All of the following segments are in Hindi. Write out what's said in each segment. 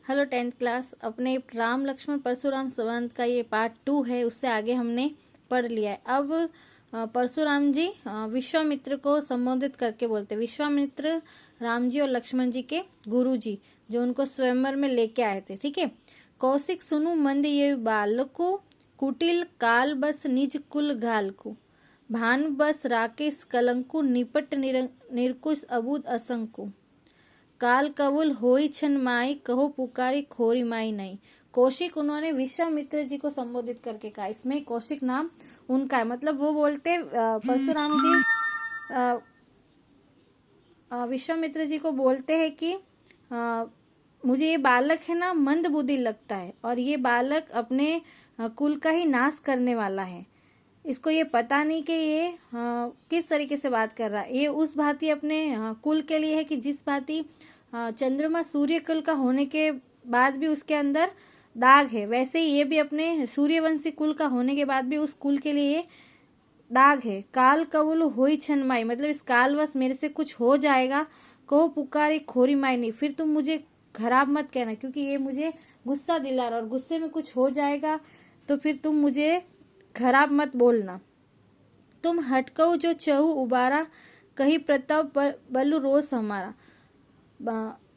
Hello 10th class. अपने राम लक्ष्मण परशुराम संवाद का ये पार्ट 2 है, उससे आगे हमने पढ़ लिया है। अब परशुराम जी विश्वामित्र को संबोधित करके बोलते। विश्वामित्र राम जी और लक्ष्मण जी के गुरु जी, जो उनको स्वयंवर में लेके आए थे। ठीक है। कौशिक सुनु मंद ये बालको, कुटिल काल बस निज कुल घालको, भान बस राकेश कलंकु, निपट निरकुश अबूद असंकु, काल कबूल होई छन माई, कहो पुकारी खोरी माई नहीं। कौशिक उन्होंने विश्वामित्र जी को संबोधित करके कहा। इसमें कौशिक नाम उनका है। मतलब वो बोलते परशुराम जी विश्वामित्र जी को बोलते हैं कि मुझे ये बालक है ना मंद बुद्धि लगता है, और ये बालक अपने कुल का ही नाश करने वाला है। इसको ये पता नहीं कि ये किस तरीके से बात कर रहा है। ये उस भांति अपने कुल के लिए है कि जिस भांति चंद्रमा सूर्य कुल का होने के बाद भी उसके अंदर दाग है, वैसे ही ये भी अपने सूर्यवंशी कुल का होने के बाद भी उस कुल के लिए दाग है। काल कबूल होई छन माई, मतलब इस कालवश मेरे से कुछ हो जाएगा। कहो पुकारी खोरी माई नहीं, फिर तुम मुझे खराब मत कहना, क्योंकि ये मुझे गुस्सा दिला रहा, और गुस्से में कुछ हो जाएगा तो फिर तुम मुझे खराब मत बोलना। तुम हटकऊ जो चहु उबारा, कहीं प्रताप बलु रोष हमारा।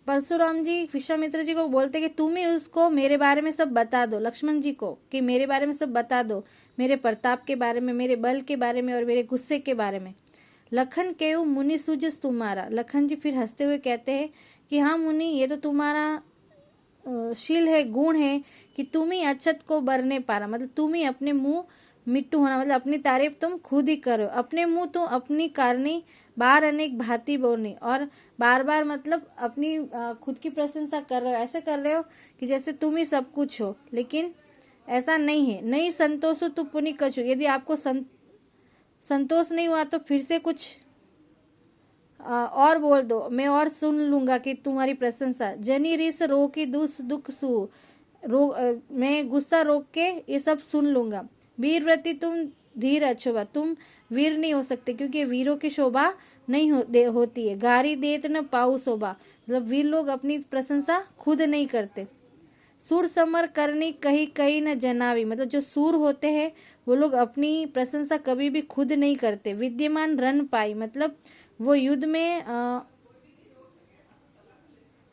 परशुराम जी विश्वामित्र जी को बोलते कि तुम ही उसको मेरे बारे में सब बता दो, लक्ष्मण जी को, कि मेरे बारे में सब बता दो, मेरे प्रताप के बारे में, मेरे बल के बारे में और मेरे गुस्से के बारे में। लखन केऊ मुनि सूजस तुम्हारा। लखन जी फिर हंसते हुए कहते हैं कि हाँ मुनि, ये तो तुम्हारा शील है, गुण है कि तुम ही अक्षत को बरने पारा, मतलब तुम ही अपने मुंह मिट्टू होना, मतलब अपनी तारीफ तुम खुद ही करो। अपने मुंह तो अपनी कारणी बार अनेक भांति बोलनी, और बार बार मतलब अपनी खुद की प्रशंसा कर रहे हो, ऐसे कर रहे हो कि जैसे तुम ही सब कुछ हो, लेकिन ऐसा नहीं है। नहीं संतोष तो पुनि कछु, यदि आपको संतोष नहीं हुआ तो फिर से कुछ और बोल दो, मैं और सुन लूंगा कि तुम्हारी प्रशंसा। जनी रिस रो की दुख सु, मैं गुस्सा रोक के ये सब सुन लूंगा। वीरव्रती तुम धीर अछोबा, तुम वीर नहीं हो सकते क्योंकि वीरों की शोभा नहीं होती है। गारी देत न पाऊ शोभा, मतलब वीर लोग अपनी प्रशंसा खुद नहीं करते। सूर समर करनी कहीं कहीं न जनावी, मतलब जो सूर होते हैं वो लोग अपनी प्रशंसा कभी भी खुद नहीं करते। विद्यमान रन पाई, मतलब वो युद्ध में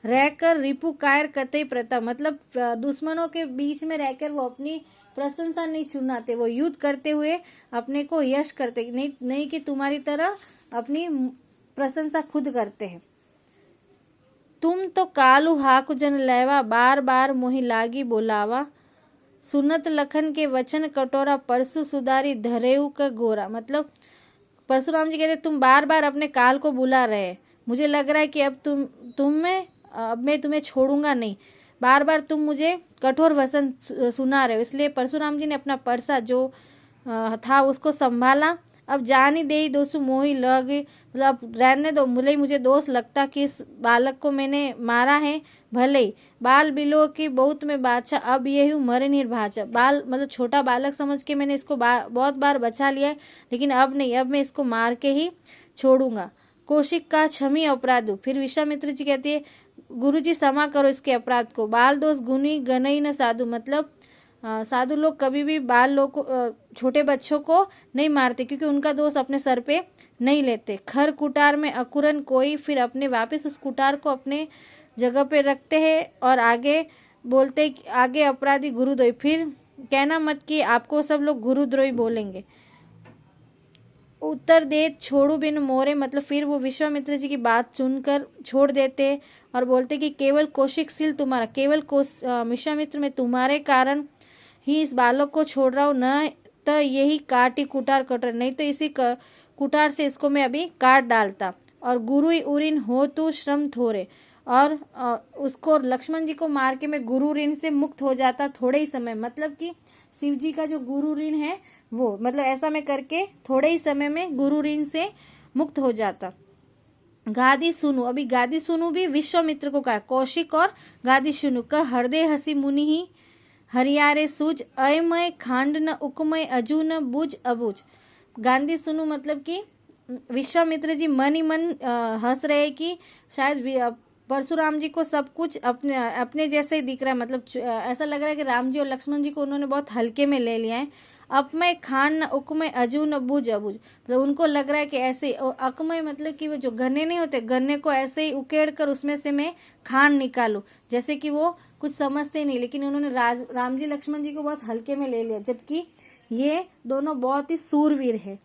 रहकर रिपु कायर कतई प्रताप, मतलब दुश्मनों के बीच में रहकर वो अपनी प्रशंसा नहीं सुनाते, वो युद्ध करते हुए अपने को यश करते, नहीं कि तुम्हारी तरह अपनी प्रशंसा खुद करते हैं। तुम तो कालू हाकु जन लेवा, बार बार मोहि लागी बोलावा, सुनत लखन के वचन कटोरा, परसु सुधारी धरेऊ का गोरा। मतलब परशुराम जी कहते तुम बार बार अपने काल को बुला रहे, मुझे लग रहा है कि अब मैं तुम्हें छोड़ूंगा नहीं। बार बार तुम मुझे कठोर वचन सुना रहे हो, इसलिए परशुराम जी ने अपना परसा जो था उसको संभाला। अब जान ही दे दोस्तों मोही लग, मतलब रहने दो, मुझे दोष लगता कि इस बालक को मैंने मारा है। भले बाल बिलो की बहुत में बादशाह, अब ये हूँ मरे निर्भाषा। बाल मतलब छोटा बालक समझ के मैंने इसको बहुत बार बचा लिया है, लेकिन अब नहीं, अब मैं इसको मार के ही छोड़ूंगा। कौशिक का क्षमी अपराध। फिर विश्वामित्र जी कहती है गुरु जी क्षमा करो इसके अपराध को। बाल दोष गुनी गनई न साधु, मतलब साधु लोग कभी भी बाल लोग को, छोटे बच्चों को नहीं मारते, क्योंकि उनका दोष अपने सर पे नहीं लेते। खर कुटार में अकुरन कोई, फिर अपने वापस उस कुटार को अपने जगह पे रखते हैं और आगे बोलते आगे अपराधी गुरुद्रोही। फिर कहना मत कि आपको सब लोग गुरुद्रोही बोलेंगे। उत्तर दे छोड़ू बिन मोरे, मतलब फिर वो विश्वामित्र जी की बात सुनकर छोड़ देते और बोलते कि केवल कौशिकशील तुम्हारा, केवल विश्वामित्र में तुम्हारे कारण ही इस बालक को छोड़ रहा हूँ, न तो यही काटी कुटार कटर, नहीं तो इसी कुटार से इसको मैं अभी काट डालता। और गुरु उरिन हो तू श्रम थोरे, और उसको लक्ष्मण जी को मार के मैं गुरु ऋण से मुक्त हो जाता थोड़े ही समय, मतलब कि शिव जी का जो गुरु ऋण है वो, मतलब ऐसा मैं करके थोड़े ही समय में गुरु ऋण से मुक्त हो जाता। गादी सुनु, अभी गादी सुनु भी विश्वामित्र को कहा। कौशिक और गादी सुनु का हृदय हसी मुनि ही हरियारे सूज, अयमय खांड न उकमय अजू न बुझ अबुझ। गांधी सुनु मतलब कि विश्वामित्र जी मन ही मन हंस रहे कि शायद परशुराम जी को सब कुछ अपने अपने जैसे ही दिख रहा है, मतलब ऐसा लग रहा है कि राम जी और लक्ष्मण जी को उन्होंने बहुत हल्के में ले लिया है। अपमय खान न उकमय अजू न बुझ अबुझ, मतलब उनको लग रहा है कि ऐसे, और अकमय मतलब कि वो जो गन्ने नहीं होते, गन्ने को ऐसे ही उकेड़ कर उसमें से मैं खान निकालूं, जैसे कि वो कुछ समझते नहीं, लेकिन उन्होंने राम जी लक्ष्मण जी को बहुत हल्के में ले लिया, जबकि ये दोनों बहुत ही सूरवीर है।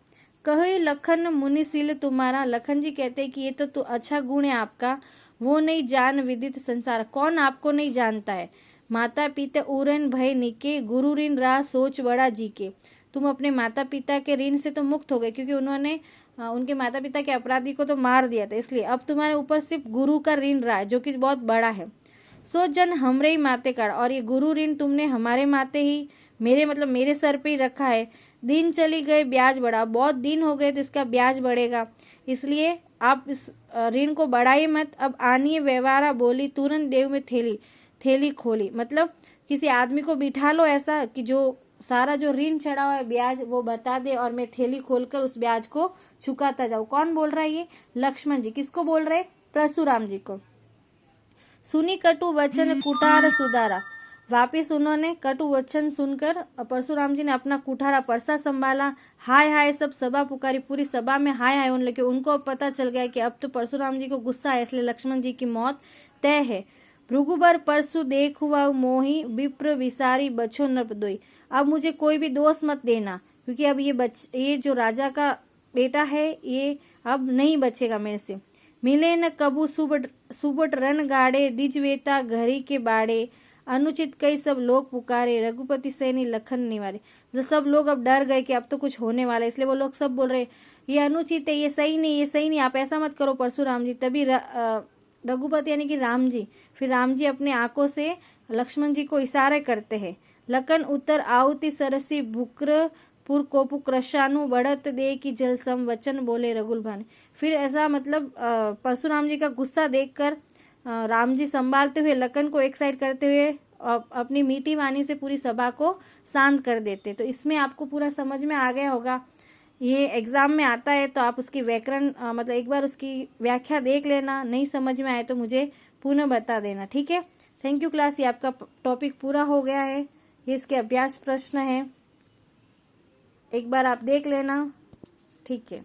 कहे लखन मुनिशील तुम्हारा, लखन जी कहते हैं कि ये तो अच्छा गुण है आपका, वो नहीं जान विदित संसार, कौन आपको नहीं जानता है। माता पिता उरन भय निके, गुरु ऋण राह सोच बड़ा जी के, तुम अपने माता पिता के ऋण से तो मुक्त हो गए, क्योंकि उन्होंने उनके माता पिता के अपराधी को तो मार दिया था, इसलिए अब तुम्हारे ऊपर सिर्फ गुरु का ऋण रहा है, जो कि बहुत बड़ा है। सो जन हमरे ही माते काढ़, और ये गुरु ऋण तुमने हमारे माते ही, मेरे मतलब मेरे सर पे ही रखा है। दिन चली गए ब्याज बढ़ा, बहुत दिन हो गए तो इसका ब्याज बढ़ेगा, इसलिए आप इस ऋण को बढ़ाइए मत। अब आनिए व्यवहारा बोली, तुरंत देव में थैली थैली खोली, मतलब किसी आदमी को बिठा लो ऐसा कि जो सारा जो ऋण चढ़ा हुआ है ब्याज वो बता दे, और मैं थैली खोलकर उस ब्याज को चुकाता जाऊं। कौन बोल रहा है ये? लक्ष्मण जी। किसको बोल रहे? परशुराम जी को। सुनी कटु वचन कुठार सुधारा, वापिस उन्होंने कटु वचन सुनकर परशुराम जी ने अपना कुठारा परसा संभाला। हाय हाय सब सभा पुकारी, पूरी सभा में हाय हाय होने लगे। उनको पता चल गया कि अब तो परशुराम जी को गुस्सा है, इसलिए लक्ष्मण जी की मौत तय है। भृगुबर परसु देखुआ मोही, विप्र विसारी बछो नृपदोई, अब मुझे कोई भी दोष मत देना, क्योंकि अब ये जो राजा का बेटा है ये अब नहीं बचेगा मेरे से। मिले न कबू सुबट रन गाड़े, दिजवेता घरी के बाड़े, अनुचित कई सब लोग पुकारे, रघुपति सैनी लखन निवारे, मतलब सब लोग अब डर गए कि अब तो कुछ होने वाला है, इसलिए वो लोग सब बोल रहे ये अनुचित है, ये सही नहीं, ये सही नहीं, आप ऐसा मत करो परशुराम जी। तभी रघुपति यानी कि राम जी, फिर राम जी अपने आंखों से लक्ष्मण जी को इशारे करते हैं। लखन उत्तर आउति सरसी भुक्र पुर कोपु कृशानु, बढ़त दे की जल सम वचन बोले रघुल भाने। फिर ऐसा मतलब परशुराम जी का गुस्सा देखकर राम जी संभालते हुए लखन को एक साइड करते हुए अपनी मीठी वाणी से पूरी सभा को शांत कर देते। तो इसमें आपको पूरा समझ में आ गया होगा। ये एग्जाम में आता है तो आप उसकी व्याकरण मतलब एक बार उसकी व्याख्या देख लेना, नहीं समझ में आए तो मुझे पुनः बता देना, ठीक है। थैंक यू क्लास, ये आपका टॉपिक पूरा हो गया है। ये इसके अभ्यास प्रश्न है, एक बार आप देख लेना, ठीक है।